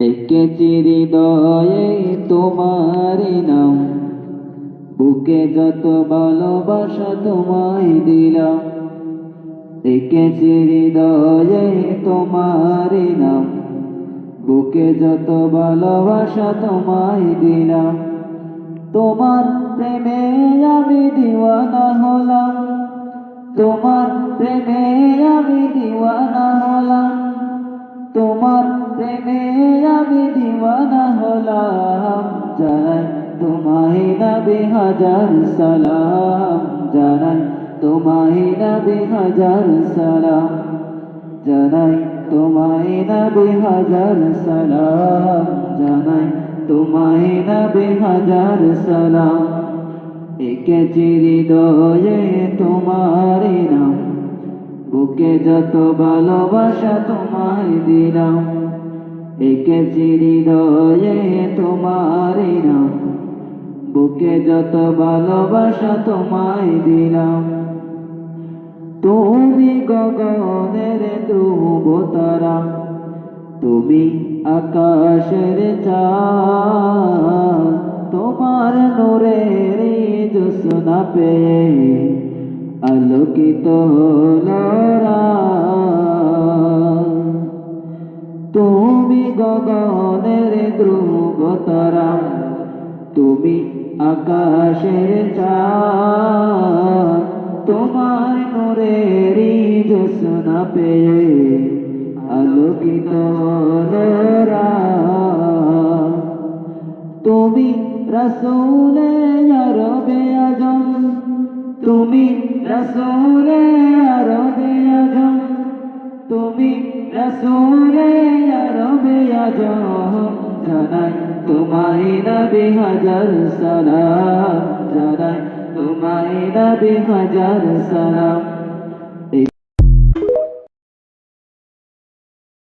এঁকেছি হৃদয়ে তোমার নাম, বুকে যত ভালোবাসা তোমায় দিলাম। এঁকেছি হৃদয়ে তোমার নাম, বুকে যত ভালোবাসা তোমায় দিলাম। তোমার প্রেমে আমি দিওয়ানা হলাম, তোমার প্রেমে আমি দিওয়ানা হলাম, তোমার প্রেমে আমি দিওয়ানা হলাম। জানাই তোমায় নবী হাজার সালাম, জানাই তোমায় নবী হাজার সালাম, জানাই তোমায় নবী হাজার সালাম, জানাই তোমায় নবী হাজার সালাম। এঁকেছি হৃদয়ে তোমার নাম, বুকে যত ভালোবাসা তোমায় দিলাম। এঁকেছি হৃদয়ে তোমার নাম, বুকে যত ভালোবাসা তোমায় দিলাম। তুমি গগনের ধ্রুব তারা, তুমি আকাশের চাঁদ, তোমার নূরের জ্যোৎস্না পেয়ে আলোকিত হলো রাত। তুমি গগনের ধ্রুব তারা, তুমি আকাশের চাঁদ, তোমার নূরের জ্যোৎস্না পেয়ে আলোকিত হলো রাত। তুমি রাসূলে আরবে আজম, তুমি রাসূলে আরবে আজম, তুমি রাসূলে আরবে আজম। জানাই তোমায় নবী হাজার সালাম, জানাই তোমায় নবী হাজার সালাম।